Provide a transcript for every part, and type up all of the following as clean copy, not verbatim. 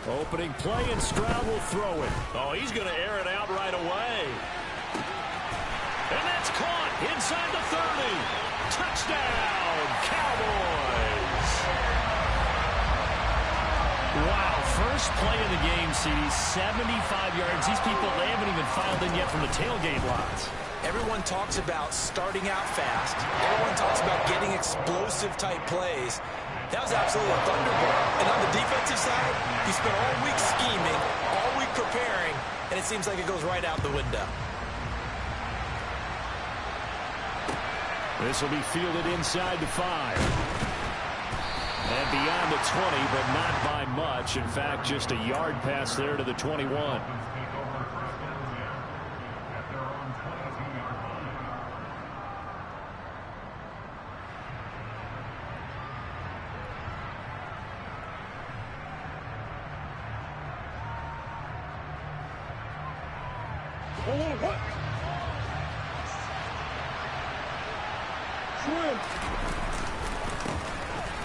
Opening play, and Stroud will throw it. Oh, he's going to air it out right away. And that's caught inside the 30. Touchdown, Cowboys. Wow, first play of the game, CD, 75 yards. These people, they haven't even filed in yet from the tailgate lots. Everyone talks about starting out fast. Everyone talks about getting explosive-type plays. That was absolutely a thunderbolt. And on the defensive side, you spent all week scheming, all week preparing, and it seems like it goes right out the window. This will be fielded inside the 5. And beyond the 20, but not by much. In fact, just a yard pass there to the 21.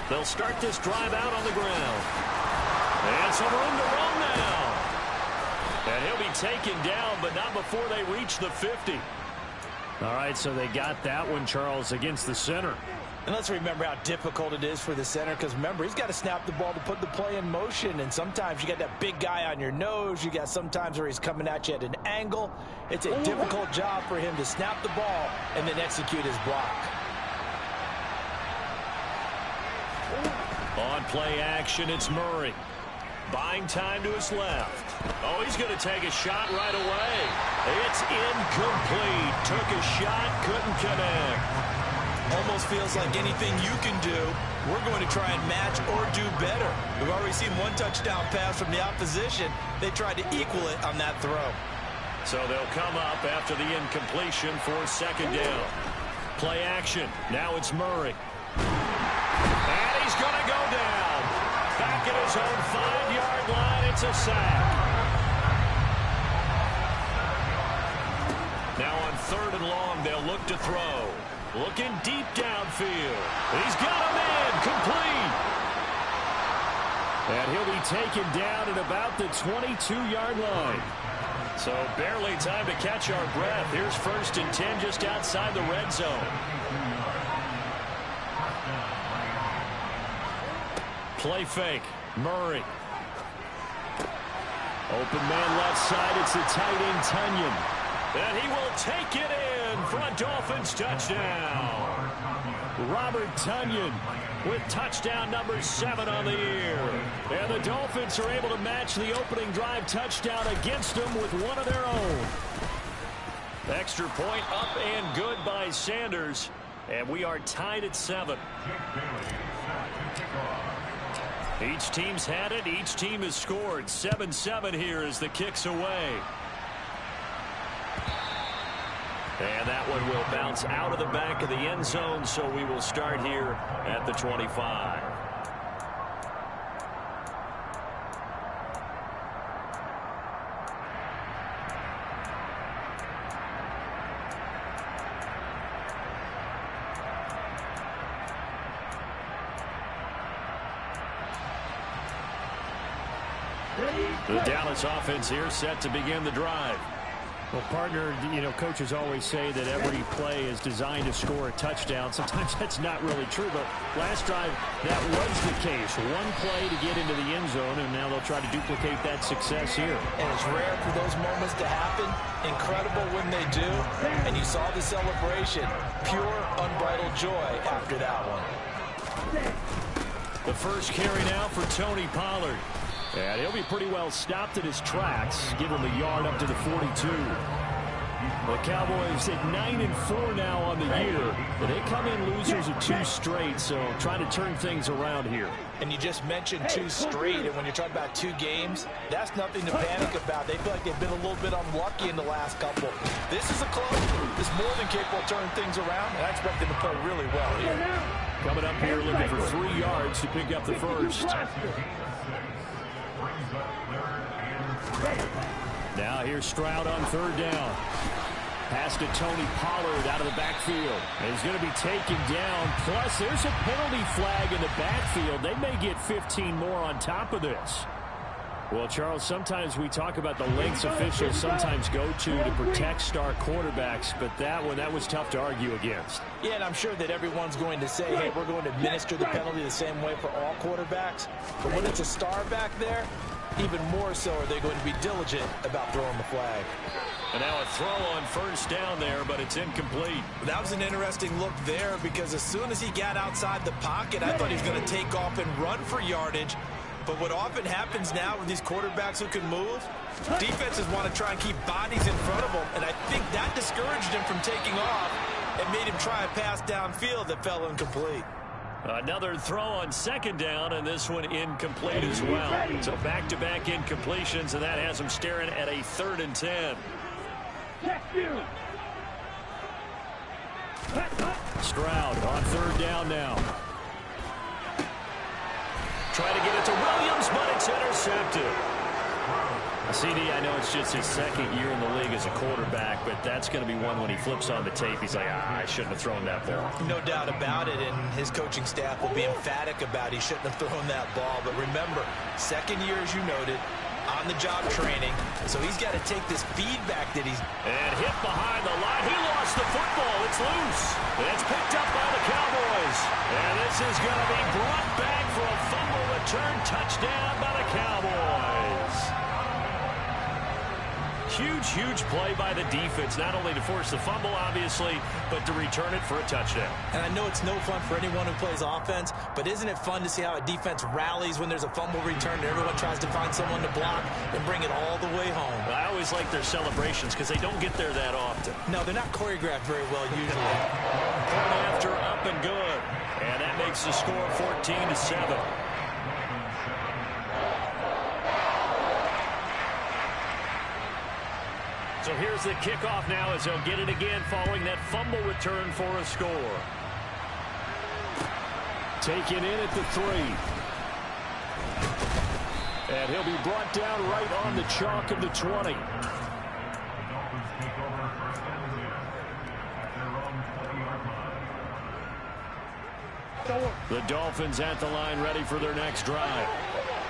They'll start this drive out on the ground. And some room to run now. And he'll be taken down, but not before they reach the 50. All right, so they got that one, Charles, against the center. And let's remember how difficult it is for the center, because remember, he's got to snap the ball to put the play in motion, and sometimes you got that big guy on your nose. You got sometimes where he's coming at you at an angle. It's a difficult job for him to snap the ball and then execute his block. On play action, it's Murray. Buying time to his left. Oh, he's going to take a shot right away. It's incomplete. Took a shot, couldn't connect. Almost feels like anything you can do, we're going to try and match or do better. We've already seen one touchdown pass from the opposition. They tried to equal it on that throw. So they'll come up after the incompletion for second down. Play action. Now it's Murray. And he's going to go down. Back at his own 5-yard line. It's a sack. Now on 3rd and long, they'll look to throw. Looking deep downfield. He's got him in. Complete. And he'll be taken down at about the 22-yard line. So barely time to catch our breath. Here's 1st and 10 just outside the red zone. Play fake. Murray. Open man left side. It's the tight end, Tunyon. And he will take it in for a Dolphins touchdown. Robert Tunyon with touchdown number 7 on the year. And the Dolphins are able to match the opening drive touchdown against them with one of their own. Extra point up and good by Sanders. And we are tied at 7. Each team's had it. Each team has scored. 7-7 here as the kick's away. And that one will bounce out of the back of the end zone, so we will start here at the 25. The Dallas offense here set to begin the drive. Well, partner, you know, coaches always say that every play is designed to score a touchdown. Sometimes that's not really true, but last drive, that was the case. One play to get into the end zone, and now they'll try to duplicate that success here. And it's rare for those moments to happen. Incredible when they do. And you saw the celebration. Pure, unbridled joy after that one. The first carry now for Tony Pollard. And he'll be pretty well stopped at his tracks. Give him a yard up to the 42. The Cowboys at 9-4 now on the year. But they come in losers of 2 straight, so trying to turn things around here. And you just mentioned 2 straight, and when you're talking about 2 games, that's nothing to panic about. They feel like they've been a little bit unlucky in the last couple. This is a close. It's more than capable of turning things around, and I expect them to play really well here. Coming up here looking for 3 yards to pick up the first. Now here's Stroud on 3rd down. Pass to Tony Pollard out of the backfield. And he's going to be taken down. Plus, there's a penalty flag in the backfield. They may get 15 more on top of this. Well, Charles, sometimes we talk about the lengths officials sometimes go to protect star quarterbacks, but that was tough to argue against. Yeah, and I'm sure that everyone's going to say, hey, we're going to administer the penalty the same way for all quarterbacks. But when it's a star back there, even more so are they going to be diligent about throwing the flag. And now a throw on first down there, but it's incomplete. That was an interesting look there because as soon as he got outside the pocket, I thought he was going to take off and run for yardage. But what often happens now with these quarterbacks who can move, defenses want to try and keep bodies in front of them, and I think that discouraged him from taking off and made him try a pass downfield that fell incomplete. Another throw on second down, and this one incomplete as well. So back-to-back incompletions, and that has him staring at a 3rd and 10. Stroud on 3rd down now. Try to get it to Williams, but it's intercepted. CD, I know it's just his 2nd year in the league as a quarterback, but that's going to be one when he flips on the tape. He's like, I shouldn't have thrown that ball. No doubt about it, and his coaching staff will be emphatic about he shouldn't have thrown that ball. But remember, 2nd year, as you noted, on-the-job training, so he's got to take this feedback that he's... And hit behind the line. He lost the football. It's loose. It's picked up by the Cowboys. And this is going to be brought back for a fumble return touchdown by the Cowboys. Huge play by the defense, not only to force the fumble, obviously, but to return it for a touchdown. And I know it's no fun for anyone who plays offense, but isn't it fun to see how a defense rallies when there's a fumble return and everyone tries to find someone to block and bring it all the way home? I always like their celebrations because they don't get there that often. No, they're not choreographed very well usually. Point after, up and good. And that makes the score 14-7. So here's the kickoff now as they'll get it again following that fumble return for a score. Taken in at the 3. And he'll be brought down right on the chalk of the 20. The Dolphins at the line ready for their next drive.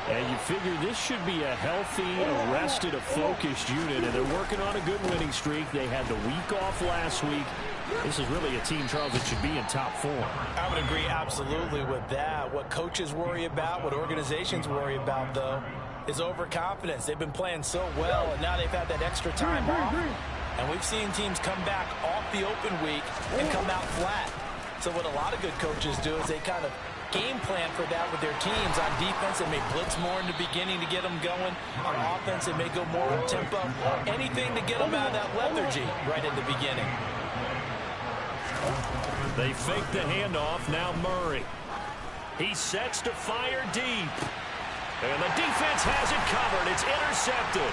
And you figure this should be a healthy, a rested, a focused unit, and they're working on a good winning streak. They had the week off last week. This is really a team, Charles, that should be in top form. I would agree absolutely with that. What coaches worry about, what organizations worry about, though, is overconfidence. They've been playing so well, and now they've had that extra time off. And we've seen teams come back off the open week and come out flat. So what a lot of good coaches do is they kind of game plan for that with their teams. On defense, they may blitz more in the beginning to get them going. On offense, they may go more up-tempo. Anything to get them out of that lethargy right at the beginning. They fake the handoff. Now Murray. He sets to fire deep. And the defense has it covered. It's intercepted.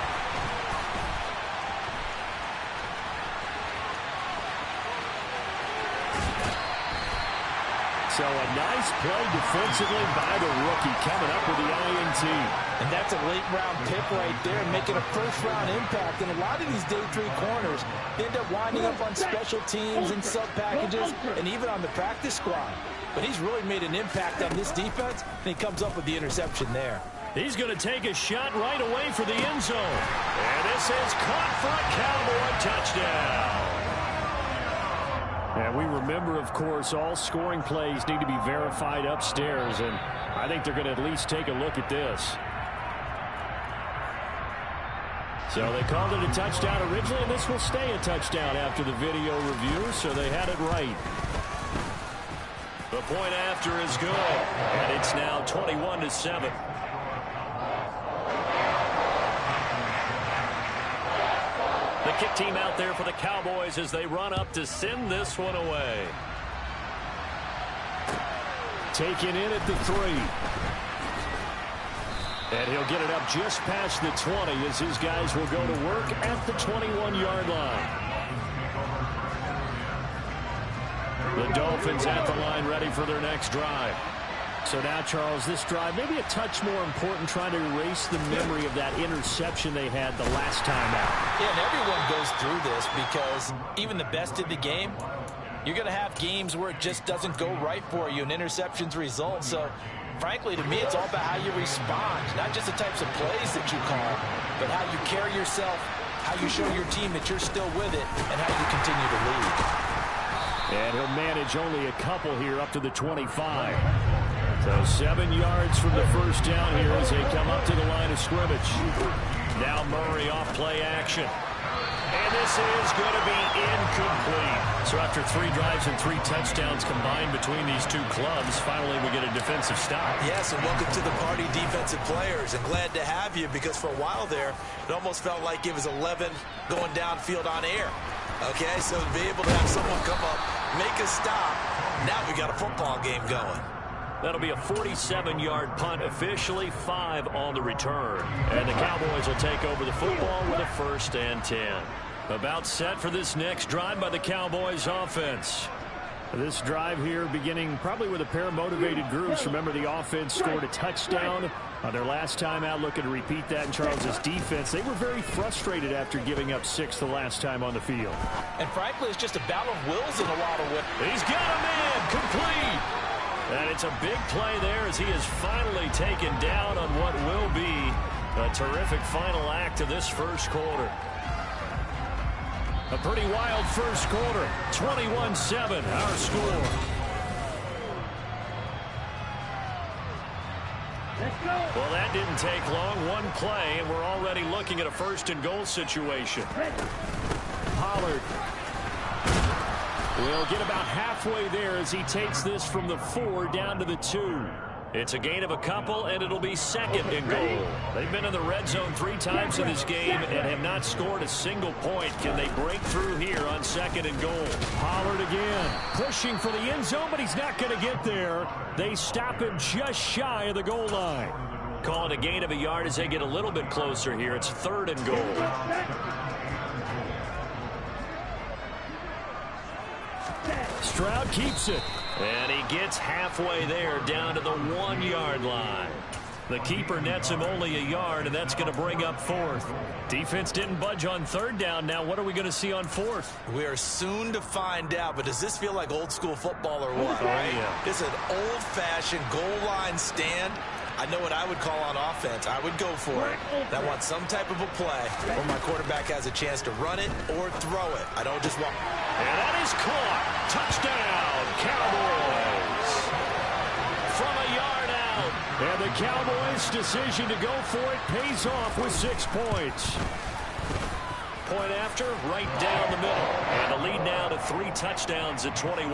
So a nice play defensively by the rookie coming up with the INT. And that's a late-round pick right there, making a first-round impact. And a lot of these day 3 corners end up winding up on special teams and sub-packages and even on the practice squad. But he's really made an impact on this defense, and he comes up with the interception there. He's going to take a shot right away for the end zone. And this is caught for a Cowboy touchdown. And we remember, of course, all scoring plays need to be verified upstairs, and I think they're going to at least take a look at this. So they called it a touchdown originally, and this will stay a touchdown after the video review, so they had it right. The point after is good, and it's now 21-7. The kick team out there for the Cowboys as they run up to send this one away. Taken in at the 3. And he'll get it up just past the 20 as his guys will go to work at the 21-yard line. The Dolphins at the line ready for their next drive. So now, Charles, this drive maybe a touch more important, trying to erase the memory of that interception they had the last time out. Yeah, and everyone goes through this because even the best in the game, you're going to have games where it just doesn't go right for you and interceptions result. So, frankly, to me, it's all about how you respond, not just the types of plays that you call, but how you carry yourself, how you show your team that you're still with it, and how you continue to lead. And he'll manage only a couple here up to the 25. So 7 yards from the first down here as they come up to the line of scrimmage. Now Murray off play action. And this is going to be incomplete. So after 3 drives and 3 touchdowns combined between these two clubs, finally we get a defensive stop. Yes, and welcome to the party, defensive players. And glad to have you because for a while there, it almost felt like it was 11 going downfield on air. Okay, so to be able to have someone come up, make a stop, now we got a football game going. That'll be a 47-yard punt, officially 5 on the return. And the Cowboys will take over the football with a 1st and 10. About set for this next drive by the Cowboys offense. This drive here beginning probably with a pair of motivated groups. Remember, the offense scored a touchdown on their last time out. Looking to repeat that in Charles's defense. They were very frustrated after giving up 6 the last time on the field. And frankly, it's just a battle of wills in a lot of ways. He's got a man complete. And it's a big play there as he is finally taken down on what will be a terrific final act of this first quarter. A pretty wild first quarter. 21-7, our score. Well, that didn't take long. One play, and we're already looking at a 1st and goal situation. Pollard will get about halfway there as he takes this from the 4 down to the 2. It's a gain of a couple, and it'll be 2nd and goal. They've been in the red zone 3 times in this game and have not scored a single point. Can they break through here on 2nd and goal? Pollard again, pushing for the end zone, but he's not going to get there. They stop him just shy of the goal line. Call it a gain of a yard as they get a little bit closer here. It's 3rd and goal. Stroud keeps it. And he gets halfway there down to the 1-yard line. The keeper nets him only a yard, and that's going to bring up 4th. Defense didn't budge on 3rd down. Now what are we going to see on 4th? We are soon to find out, but does this feel like old school football or what? Oh, yeah. This is an old-fashioned goal line stand. I know what I would call on offense. I would go for it. I want some type of a play where my quarterback has a chance to run it or throw it. I don't just want... And that is caught. Touchdown, Cowboys. From a yard out. And the Cowboys' decision to go for it pays off with 6 points. Point after, right down the middle. And the lead now to 3 touchdowns at 21.